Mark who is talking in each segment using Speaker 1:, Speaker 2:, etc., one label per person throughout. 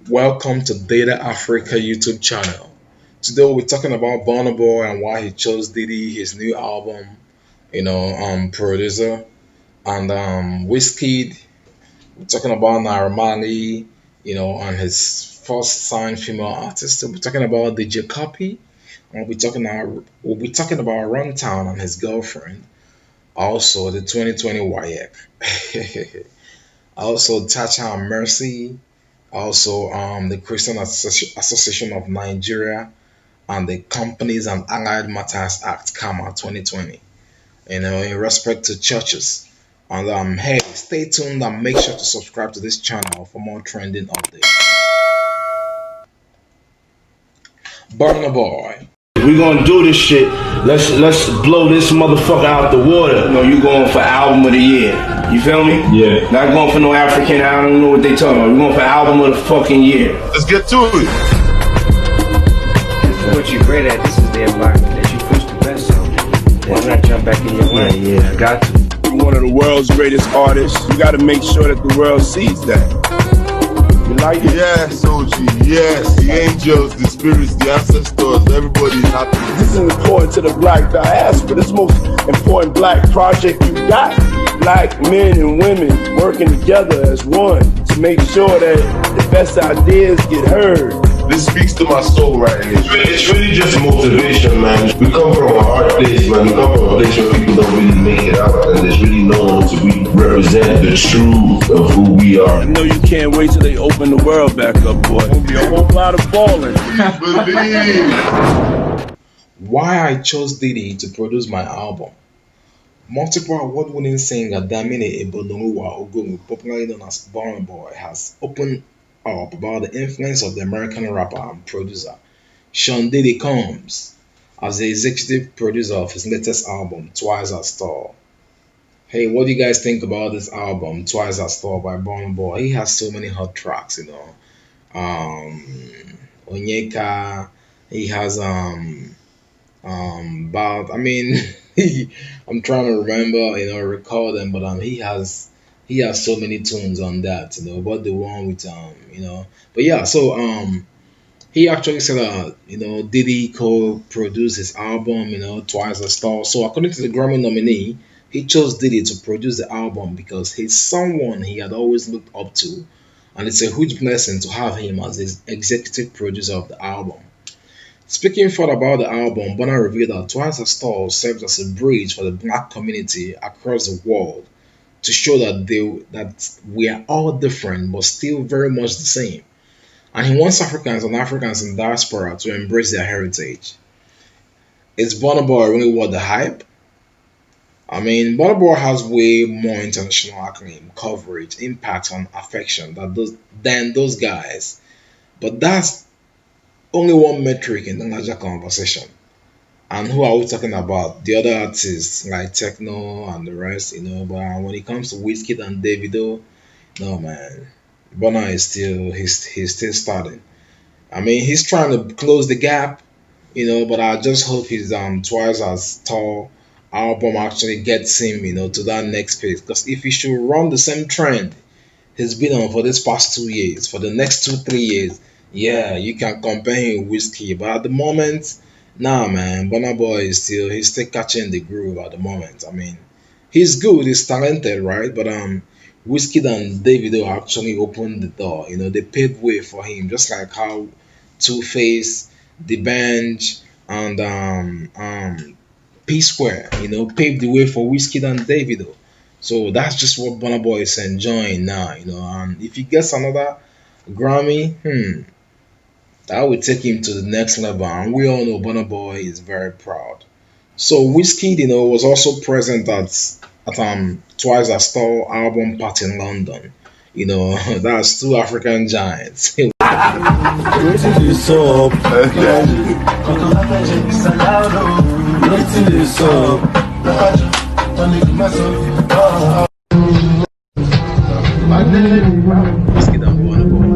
Speaker 1: Welcome to Data Africa YouTube channel. Today we'll be talking about Burna Boy and why he chose Diddy, his new album, producer, and Wizkid. We're talking about Naira Marley, and his first signed female artist. We'll be talking about DJ Copy, and we'll be talking about Runtown and his girlfriend. Also, the 2020 WAEC. Also, Tacha and Mercy. Also, the Christian Association of Nigeria and the Companies and Allied Matters Act, CAMA 2020, in respect to churches. And hey, stay tuned and make sure to subscribe to this channel for more trending updates. Burna Boy.
Speaker 2: We gonna do this shit. Let's blow this motherfucker out the water. You going for album of the year. You feel me?
Speaker 3: Yeah.
Speaker 2: Not going for no African. I don't know what they talking about. We going for album of the fucking year.
Speaker 3: Let's get to it.
Speaker 4: What you're great at, this is the environment that you push the best on. Why not jump back in your lane?
Speaker 2: Yeah, I got to.
Speaker 3: You're one of the world's greatest artists. You got to make sure that the world sees that.
Speaker 2: You like it?
Speaker 5: Yes, OG, yes. The angels, the spirits, the ancestors, everybody's happy.
Speaker 3: This is important to the black diaspora. This is the most important black project you got. Black men and women working together as one to make sure that the best ideas get heard.
Speaker 5: This speaks to my soul right now.
Speaker 6: It's really just motivation, man. We come from a hard place, man. We come from a place where people don't really make it out, and there's really no one to represent the truth of who we are.
Speaker 3: I know you can't wait till they open the world back up, boy. There'll be a whole lot of balling.
Speaker 5: Believe.
Speaker 1: Why I chose Diddy to produce my album. Multiple award-winning singer Damini Ebolonuwa Ogunwu, popularly known as Burna Boy, has opened up about the influence of the American rapper and producer Sean Diddy Combs as the executive producer of his latest album, Twice as Tall. Hey, what do you guys think about this album, Twice as Tall by Burna Boy? He has so many hot tracks, Um, Onyeka, he has but I mean, I'm trying to remember, recall them, but he has so many tunes on that, But the one with but yeah, so he actually said Diddy co-produced his album, Twice as Tall. So according to the Grammy nominee, he chose Diddy to produce the album because he's someone he had always looked up to, and it's a huge blessing to have him as his executive producer of the album. Speaking further about the album, Bonner revealed that Twice as Tall serves as a bridge for the black community across the world to show that we are all different but still very much the same. And he wants Africans and Africans in diaspora to embrace their heritage. Is Burna Boy really worth the hype? I mean, Burna Boy has way more international acclaim, coverage, impact, and affection than those guys. But that's only one metric in the larger conversation. And who are we talking about? The other artists like Techno and the rest, But when it comes to Wizkid and Davido, no man, Burna is he's still starting. I mean, he's trying to close the gap, But I just hope his Twice as Tall album actually gets him, to that next phase. Because if he should run the same trend he's been on for this past 2 years, for the next 2 3 years, yeah, you can compare him with Whiskey. But at the moment, nah man, Burna Boy he's still catching the groove at the moment. I mean, he's good, he's talented, right? But Whiskey and Davido actually opened the door. They paved way for him, just like how Two Face, The Bench, and P Square, paved the way for Whiskey and Davido. So that's just what Burna Boy is enjoying now, And if he gets another Grammy, that would take him to the next level. And we all know Burna Boy is very proud. So Whiskey, was also present at Twice as Tall album party in London. That's two African giants. Wizkid and Burna Boy.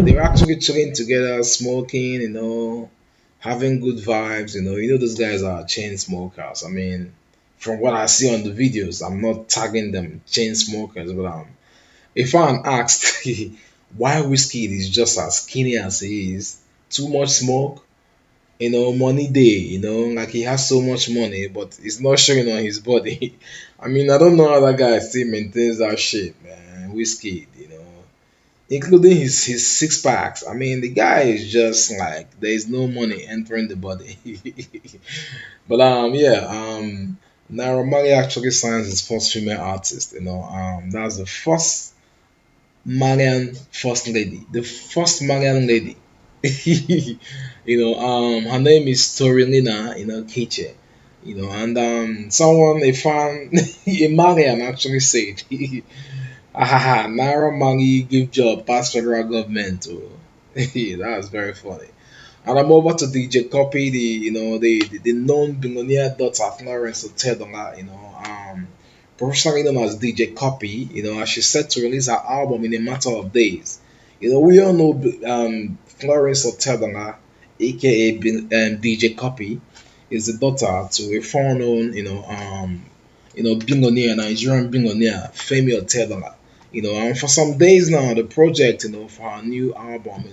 Speaker 1: They were actually chilling together, smoking, having good vibes. Those guys are chain smokers. I mean, from what I see on the videos, I'm not tagging them chain smokers, but if I'm asked Why Whiskey is just as skinny as he is. Too much smoke, money day, like he has so much money, but it's not showing on his body. I mean, I don't know how that guy still maintains that shape, man. Whiskey, including his six packs. I mean, the guy is just like there is no money entering the body. But yeah, Naira Marley actually signs his first female artist. That's the first Malian first lady, the first Malian lady. Her name is Torilina, Kiche. And someone, a fan, a Malian actually said, ah, Naira Marley give job past federal government. Oh. That's very funny. And I'm over to DJ Copy, the known billionaire daughter of Florence Otedonga, professionally known as DJ Copy, as she's set to release her album in a matter of days. We all know Florence Otedonga, aka DJ Copy, is the daughter to a foreign-known, billionaire, Nigerian billionaire, Femi Otedonga. And for some days now, the project, for her new album,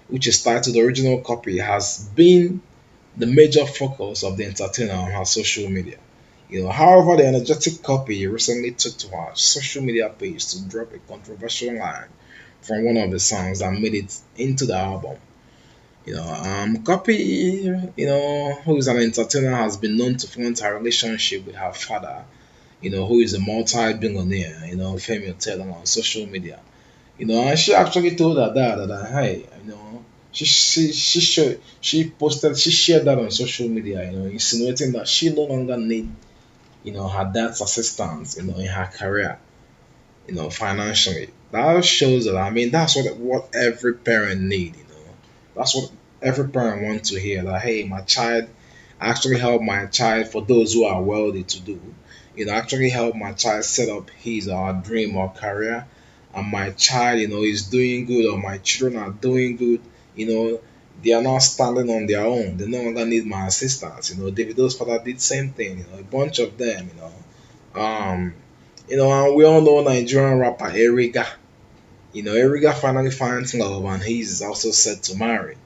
Speaker 1: which is titled The Original Copy, has been the major focus of the entertainer on her social media. However, the energetic copy recently took to her social media page to drop a controversial line from one of the songs that made it into the album. Copy, who is an entertainer, has been known to flaunt her relationship with her father, who is a multi-billionaire, Femi Otedola on social media. And she actually told her dad that, hey, she shared that on social media, insinuating that she no longer need, her dad's assistance, in her career, financially. That shows that, I mean, that's what every parent need, That's what every parent wants to hear, that, hey, my child, I actually help my child, for those who are wealthy to do, actually help my child set up his or her dream or career, and my child, is doing good, or my children are doing good, you know, they are now standing on their own. They no longer need my assistance. Davido's father did same thing. A bunch of them. And we all know Nigerian rapper Eriga. Eriga finally finds love, and he's also set to marry.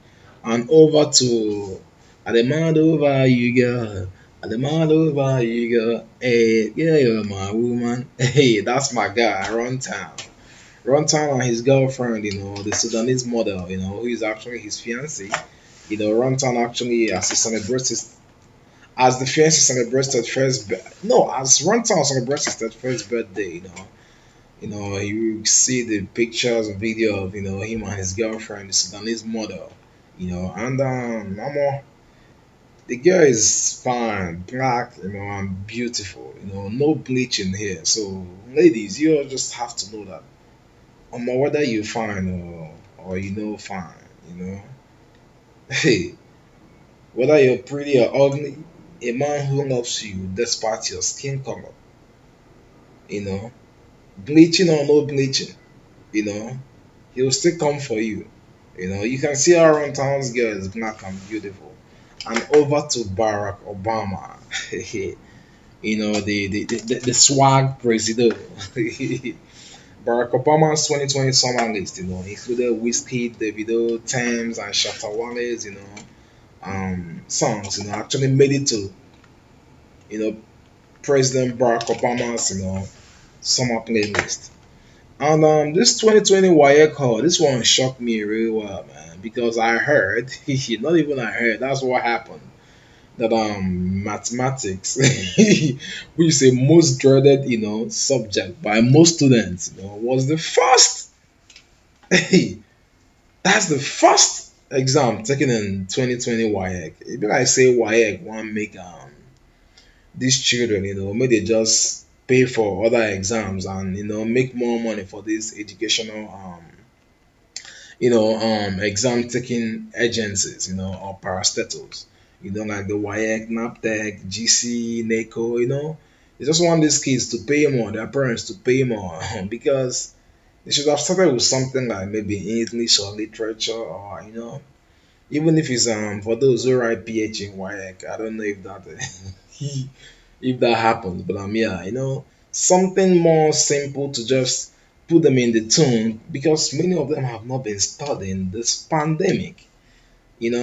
Speaker 1: And over to I demand over you, girl. I demand over you, girl. Hey, yeah, you're my woman. Hey, that's my guy, Run Town. Runtown and his girlfriend, the Sudanese model, who is actually his fiancée. Runtown actually, as the fiancé celebrates his no, as Runtown celebrates his first birthday, you see the pictures and video of, him and his girlfriend, the Sudanese model, and the girl is fine, black, and beautiful, no bleaching here. So, ladies, you all just have to know that whether you fine or fine, hey, whether you're pretty or ugly, a man who loves you despite your skin color, you know, bleaching or no bleaching, you know, he'll still come for you. You can see around town's girl is black and beautiful. And over to Barack Obama, the swag president. Barack Obama's 2020 summer list, included Whiskey, Davido, Thames, and Shatta Wale's, songs, actually made it to, you know, President Barack Obama's, summer playlist. And this 2020 YA call, this one shocked me really well, man, because I heard, not even I heard, that's what happened. That mathematics, which is a most dreaded, subject by most students, was the first. Hey, that's the first exam taken in 2020 WAEC. It be like say WAEC want make these children, may they just pay for other exams and make more money for these educational exam taking agencies, or parastatals, like the WAEC, NAPTEC, GC, NACO, they just want these kids to pay more, their parents to pay more, because they should have started with something like maybe English or literature, or, even if it's for those who write PH in WAEC, I don't know if that if that happens, but yeah, something more simple to just put them in the tune because many of them have not been studying this pandemic.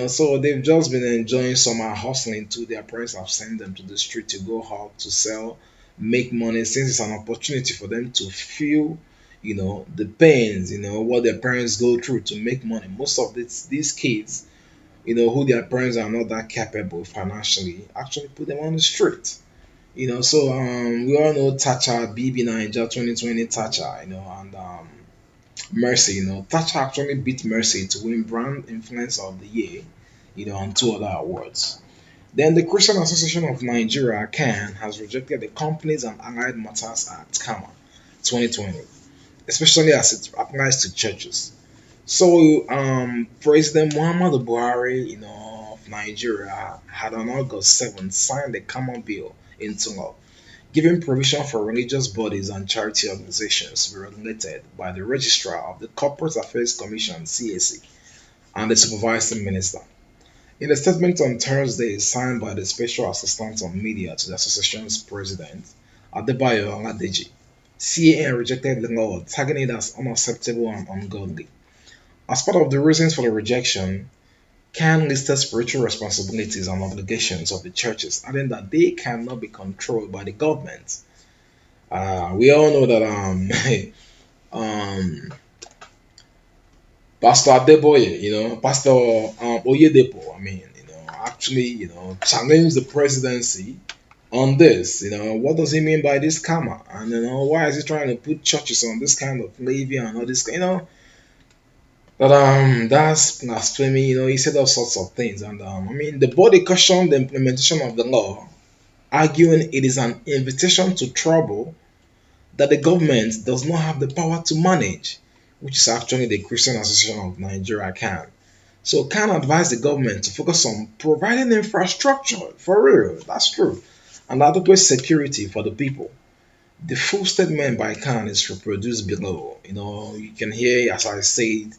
Speaker 1: So they've just been enjoying summer hustling too. Their parents have sent them to the street to go out to sell, make money since it's an opportunity for them to feel, the pains, what their parents go through to make money. Most of these kids, who their parents are not that capable financially, actually put them on the street. So we all know Thatcher, BB Niger 2020 Thatcher, and Mercy, Thatcher actually beat Mercy to win Brand Influencer of the Year, and two other awards. Then the Christian Association of Nigeria, CAN, has rejected the Companies and Allied Matters Act, CAMA, 2020, especially as it applies to churches. So, President Muhammadu Buhari, of Nigeria, had on August 7th signed the CAMA bill into law, giving provision for religious bodies and charity organizations to be regulated by the Registrar of the Corporate Affairs Commission (CAC) and the Supervising Minister. In a statement on Thursday signed by the Special Assistant on Media to the association's president, Adebayo Aladeji, CAN rejected the law, tagging it as unacceptable and ungodly. As part of the reasons for the rejection, CAN listed spiritual responsibilities and obligations of the churches, adding that they cannot be controlled by the government. We all know that um, Pastor Adeboye, Pastor Oyedepo, actually, challenged the presidency on this. What does he mean by this karma? And why is he trying to put churches on this kind of levy and all this? But that's blasphemy. He said all sorts of things, and the body cautioned the implementation of the law, arguing it is an invitation to trouble that the government does not have the power to manage, which is actually the Christian Association of Nigeria, CAN. So CAN advised the government to focus on providing infrastructure for real. That's true, and adequate security for the people. The full statement by CAN is reproduced below. You can hear, as I said,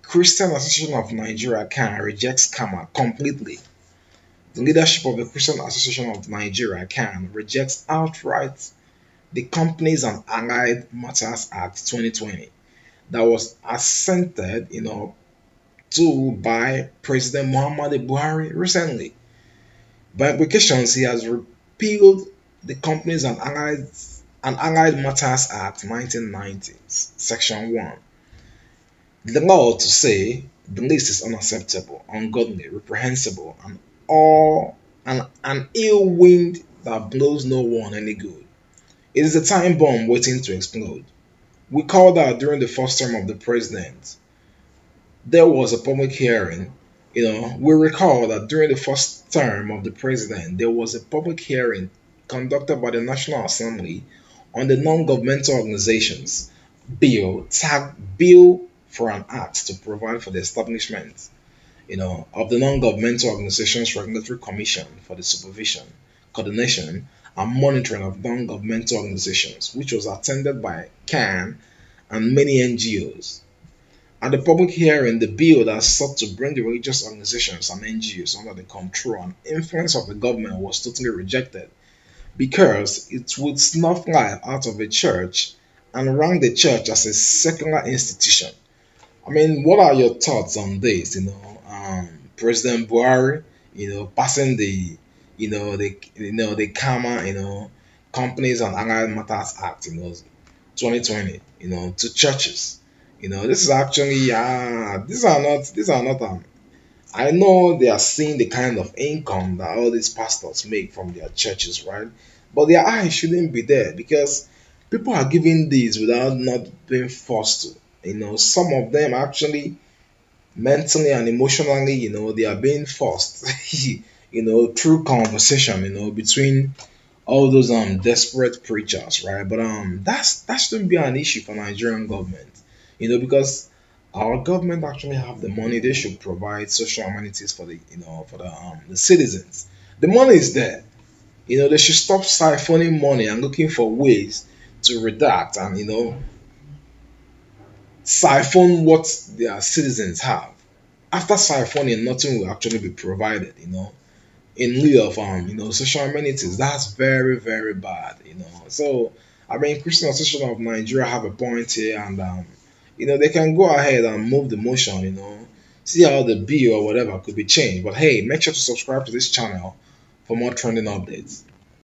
Speaker 1: Christian Association of Nigeria, CAN, rejects CAMA completely. The leadership of the Christian Association of Nigeria, CAN, rejects outright the Companies and Allied Matters Act 2020 that was assented, to by President Muhammadu Buhari recently. By implications, he has repealed the Companies and Allied Matters Act 1990, Section 1. The law to say the list is unacceptable, ungodly, reprehensible, and all an ill wind that blows no one any good. It is a time bomb waiting to explode. We called out during the first term of the president. There was a public hearing. We recall that during the first term of the president, there was a public hearing conducted by the National Assembly on the non-governmental organizations bill, tagged Bill for an Act to provide for the establishment, of the non-governmental organizations regulatory commission for the supervision, coordination, and monitoring of non-governmental organizations, which was attended by CAN and many NGOs. At the public hearing, the bill that sought to bring the religious organizations and NGOs under the control and influence of the government was totally rejected because it would snuff life out of a church and rank the church as a secular institution. What are your thoughts on this? President Buhari, passing the KAMA, Companies and Allied Matters Act, 2020, to churches. This is actually these are not I know they are seeing the kind of income that all these pastors make from their churches, right? But their eyes shouldn't be there because people are giving these without not being forced to. Some of them actually mentally and emotionally, they are being forced, through conversation, between all those desperate preachers, right? But that shouldn't be an issue for Nigerian government, because our government actually have the money. They should provide social amenities for the citizens. The money is there. They should stop siphoning money and looking for ways to redact and siphon what their citizens have. After siphoning, nothing will actually be provided, in lieu of social amenities. That's very, very bad. So I mean, Christian Association of Nigeria have a point here, and they can go ahead and move the motion. See how the bill or whatever could be changed. But hey, make sure to subscribe to this channel for more trending updates.